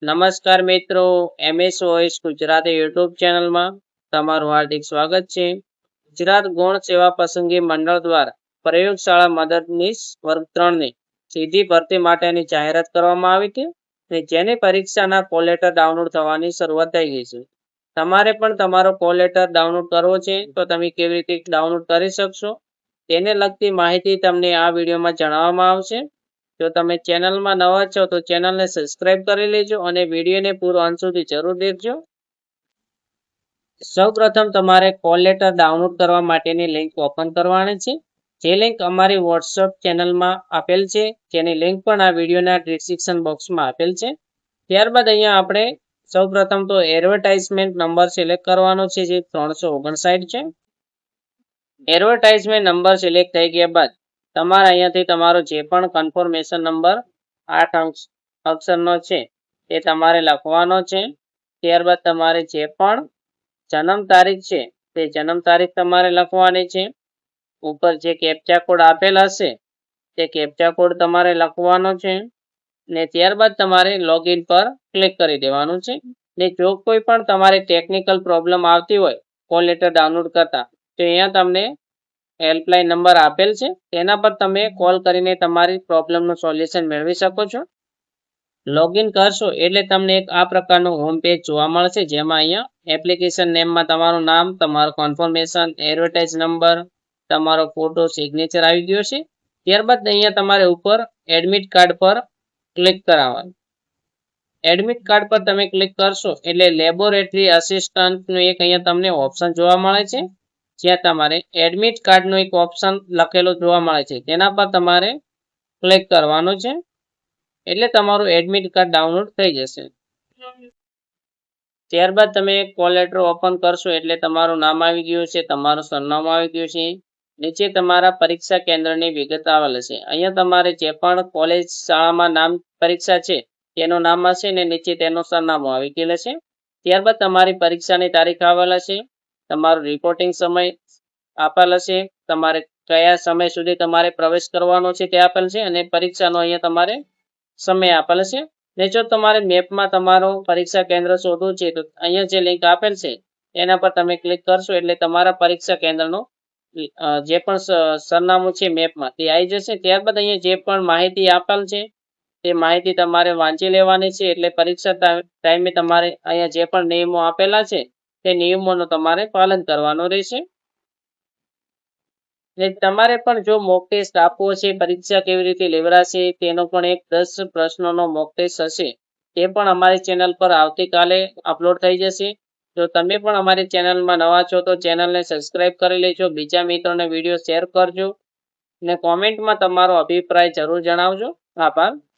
નમસ્કાર મિત્રો, MS voice Gujarati YouTube ચેનલમાં તમારું હાર્દિક સ્વાગત છે. ગુજરાત ગૌણ સેવા પસંદગી મંડળ દ્વારા પ્રયોગશાળા મદદનીશ વર્ગ 3 ની સીધી ભરતી માટેની જાહેરાત કરવામાં આવી હતી અને જેની પરીક્ષાના કોલ લેટર ડાઉનલોડ થવાની શરૂઆત થઈ ગઈ છે. તમારે પણ તમારો કોલ લેટર ડાઉનલોડ કરવો છે તો તમે કેવી રીતે ડાઉનલોડ કરી શકશો તેને લગતી માહિતી તમને આ વિડીયોમાં જણાવવામાં આવશે. જો તમે ચેનલમાં નવા છો તો ચેનલને સબસ્ક્રાઇબ કરી લેજો અને વિડીયોને પૂરો અંત સુધી જરૂર દેખજો. સૌપ્રથમ તમારે કોલ લેટર ડાઉનલોડ કરવા માટેની લિંક ઓપન કરવાની છે. જે લિંક અમારી વોટ્સઅપ ચેનલમાં આપેલ છે જેની લિંક પણ આ વિડીયોના ડિસ્ક્રિપ્શન બોક્સમાં આપેલ છે. ત્યારબાદ અહીંયા આપણે સૌપ્રથમ તો એડવર્ટાઇઝમેન્ટ નંબર સિલેક્ટ કરવાનો છે જે 359 છે. એડવર્ટાઇઝમેન્ટ નંબર સિલેક્ટ થઈ ગયા બાદ તમારે અહીંયાથી તમારો જે પણ કન્ફર્મેશન નંબર 8 અક્ષરનો છે તે તમારે લખવાનો છે. ત્યારબાદ તમારે જે પણ જન્મ તારીખ છે તે જન્મ તારીખ તમારે લખવાની છે. ઉપર જે કેપ્ચા કોડ આપેલ હશે તે કેપ્ચા કોડ તમારે લખવાનો છે ને ત્યારબાદ તમારે લોગિન પર ક્લિક કરી દેવાનું છે. ને જો કોઈ પણ તમારે ટેકનિકલ પ્રોબ્લેમ આવતી હોય કોલ લેટર ડાઉનલોડ કરતા તો અહીંયા તમને હેલ્પલાઇન નંબર આપેલ છે તેના પર તમે કોલ કરીને તમારી પ્રોબ્લેમનું સોલ્યુશન મેળવી શકો છો. લોગિન કરશો એટલે તમને એક આ પ્રકારનું હોમ પેજ જોવા મળશે જેમાં અહીંયા એપ્લિકેશન નેમમાં તમારું નામ, તમારું કન્ફર્મેશન, એડવર્ટાઇઝ નંબર, તમારો ફોટો, સિગ્નેચર આવી ગયો છે. ત્યારબાદ અહીંયા તમારે ઉપર એડમિટ કાર્ડ પર ક્લિક કરાવવાનું. એડમિટ કાર્ડ પર તમે ક્લિક કરશો એટલે લેબોરેટરી આસિસ્ટન્ટનું એક અહીંયા તમને ઓપ્શન જોવા મળે છે જ્યાં તમારે એડમિટ કાર્ડનો એક ઓપ્શન લખેલો જોવા મળે છે તેના પર તમારે ક્લિક કરવાનું છે એટલે તમારું એડમિટ કાર્ડ ડાઉનલોડ થઈ જશે. ત્યારબાદ તમે કોલ લેટર ઓપન કરશો એટલે તમારું નામ આવી ગયું છે, તમારું સરનામું આવી ગયું છે. નીચે તમારા પરીક્ષા કેન્દ્રની વિગત આવેલ છે. અહીંયા તમારે જે પણ કોલેજ શાળામાં નામ પરીક્ષા છે તેનું નામ હશે ને નીચે તેનું સરનામું આવી ગયેલ છે. ત્યારબાદ તમારી પરીક્ષાની તારીખ આવેલ છે, તમારું રિપોર્ટિંગ સમય આપેલ છે, તમારે કયા સમય સુધી તમારે પ્રવેશ કરવાનો છે તે આપેલ છે અને પરીક્ષાનો અહીંયા તમારે સમય આપેલ છે. ને જો તમારે મેપમાં તમારો પરીક્ષા કેન્દ્ર શોધવું છે તો અહીંયા જે લિંક આપેલ છે એના પર તમે ક્લિક કરશો એટલે તમારા પરીક્ષા કેન્દ્રનું જે પણ સરનામું છે મેપમાં તે આવી જશે. ત્યારબાદ અહીંયા જે પણ માહિતી આપેલ છે તે માહિતી તમારે વાંચી લેવાની છે એટલે પરીક્ષા ટાઈમે તમારે અહીંયા જે પણ નિયમો આપેલા છે તે નિયમોનું તમારે પાલન કરવાનું રહેશે. તમારે પણ જો મોક ટેસ્ટ આપવો છે, પરીક્ષા કેવી રીતે લેવડાશે તેનો પણ એક 10 પ્રશ્નોનો મોક ટેસ્ટ હશે તે પણ અમારી ચેનલ પર આવતીકાલે અપલોડ થઈ જશે. જો તમે પણ અમારી ચેનલમાં નવા છો તો ચેનલને સબસ્ક્રાઇબ કરી લેજો, બીજા મિત્રોને વિડીયો શેર કરજો અને કોમેન્ટમાં તમારો અભિપ્રાય જરૂર જણાવજો. આભાર.